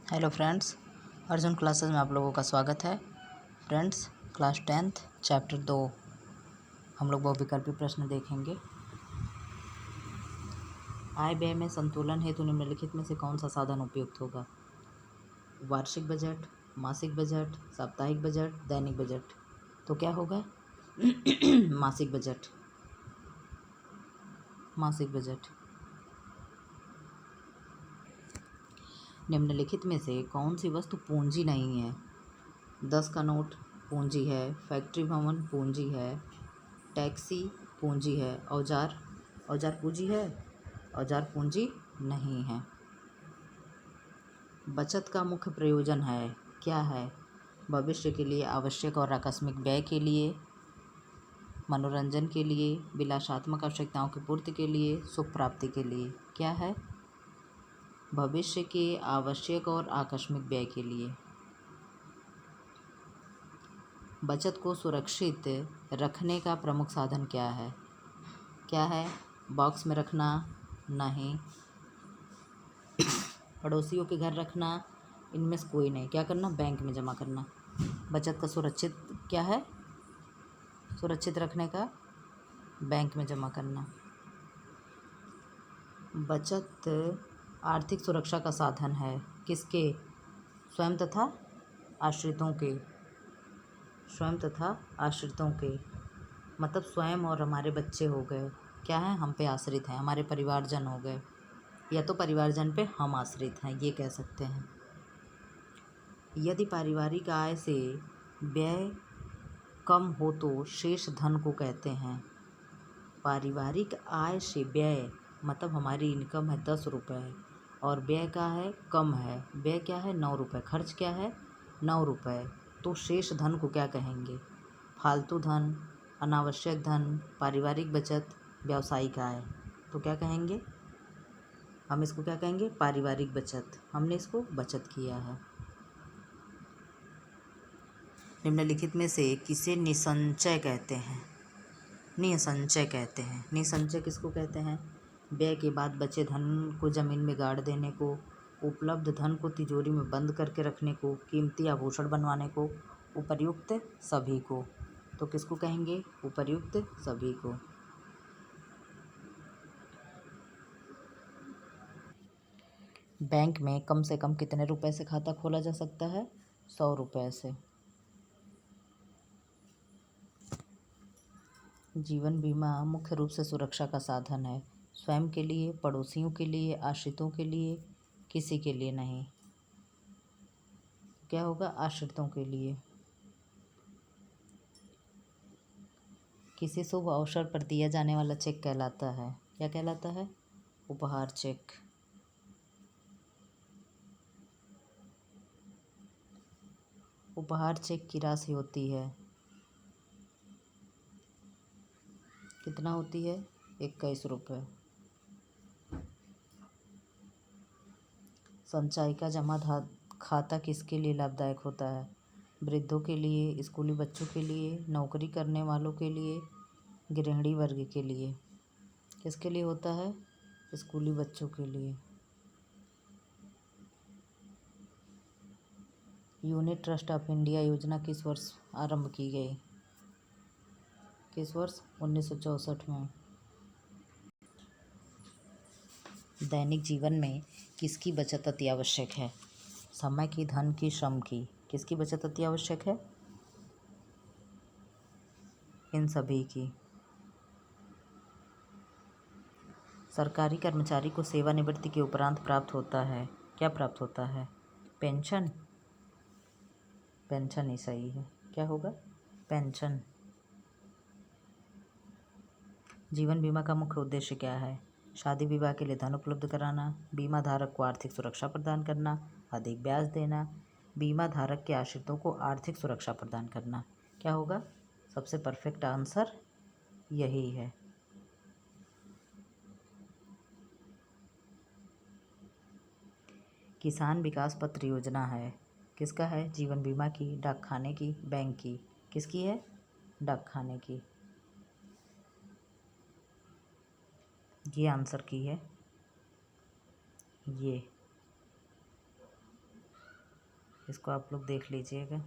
Hello friends, Arjun classes में आप लोगों का स्वागत है। फ्रेंड्स, क्लास 10th चैप्टर 2 हम लोग बहुविकल्पी प्रश्न देखेंगे। आय व्यय में संतुलन हेतु निम्नलिखित में से कौन सा साधन उपयुक्त होगा? वार्षिक बजट, मासिक बजट, साप्ताहिक बजट, दैनिक बजट। तो क्या होगा? मासिक बजट। मासिक बजट। निम्नलिखित में से कौन सी वस्तु पूंजी नहीं है? 10 का नोट पूंजी है, फैक्ट्री भवन पूंजी है, टैक्सी पूंजी है, औजार पूंजी है, औजार पूंजी नहीं है। बचत का मुख्य प्रयोजन है, क्या है? भविष्य के लिए, आवश्यक और आकस्मिक व्यय के लिए, मनोरंजन के लिए, विलासात्मक आवश्यकताओं की पूर्ति के लिए, सुख प्राप्ति के लिए। क्या है? भविष्य के आवश्यक और आकस्मिक व्यय के लिए। बचत को सुरक्षित रखने का प्रमुख साधन क्या है? क्या है? बॉक्स में रखना नहीं, पड़ोसियों के घर रखना, इनमें से कोई नहीं। क्या करना? बैंक में जमा करना। बचत का सुरक्षित क्या है? सुरक्षित रखने का बैंक में जमा करना। बचत आर्थिक सुरक्षा का साधन है, किसके? स्वयं तथा आश्रितों के। स्वयं तथा आश्रितों के मतलब स्वयं और हमारे बच्चे हो गए, क्या है? हम पे आश्रित हैं, हमारे परिवारजन हो गए, या तो परिवारजन पे हम आश्रित हैं, ये कह सकते हैं। यदि पारिवारिक आय से व्यय कम हो तो शेष धन को कहते हैं। पारिवारिक आय से व्यय मतलब हमारी इनकम है 10 रुपये और व्यय का है कम है, व्यय क्या है? 9 रुपये, खर्च क्या है? 9 रुपये, तो शेष धन को क्या कहेंगे? फालतू धन, अनावश्यक धन, पारिवारिक बचत, व्यावसायिक आय। तो क्या कहेंगे? हम इसको क्या कहेंगे? पारिवारिक बचत। हमने इसको बचत किया है। निम्नलिखित में से किसे निसंचय कहते हैं? निसंचय कहते हैं। निसंचय किसको कहते हैं? व्यय के बाद बचे धन को जमीन में गाड़ देने को, उपलब्ध धन को तिजोरी में बंद करके रखने को, कीमती आभूषण बनवाने को, उपर्युक्त सभी को। तो किसको कहेंगे? उपर्युक्त सभी को। बैंक में कम से कम कितने रुपए से खाता खोला जा सकता है? 100 रुपये से। जीवन बीमा मुख्य रूप से सुरक्षा का साधन है, स्वयं के लिए, पड़ोसियों के लिए, आश्रितों के लिए, किसी के लिए नहीं। क्या होगा? आश्रितों के लिए। किसी शुभ अवसर पर दिया जाने वाला चेक कहलाता है, क्या कहलाता है? उपहार चेक। उपहार चेक की राशि होती है, कितना होती है? 21 रुपये। संचयी का जमा खाता किसके लिए लाभदायक होता है? वृद्धों के लिए, स्कूली बच्चों के लिए, नौकरी करने वालों के लिए, गृहिणी वर्ग के लिए। किसके लिए होता है? स्कूली बच्चों के लिए। यूनिट ट्रस्ट ऑफ इंडिया योजना किस वर्ष आरंभ की गई? किस वर्ष? 1964 में। दैनिक जीवन में किसकी बचत अति आवश्यक है? समय की, धन की, श्रम की। किसकी बचत अति आवश्यक है? इन सभी की। सरकारी कर्मचारी को सेवानिवृत्ति के उपरांत प्राप्त होता है, क्या प्राप्त होता है? पेंशन। पेंशन ही सही है। क्या होगा? पेंशन। जीवन बीमा का मुख्य उद्देश्य क्या है? शादी विवाह के लिए धन उपलब्ध कराना, बीमा धारक को आर्थिक सुरक्षा प्रदान करना, अधिक ब्याज देना, बीमा धारक के आश्रितों को आर्थिक सुरक्षा प्रदान करना। क्या होगा? सबसे परफेक्ट आंसर यही है। किसान विकास पत्र योजना है, किसका है? जीवन बीमा की, डाक खाने की, बैंक की। किसकी है? डाक खाने की। ये आंसर की है, ये। इसको आप लोग देख लीजिएगा।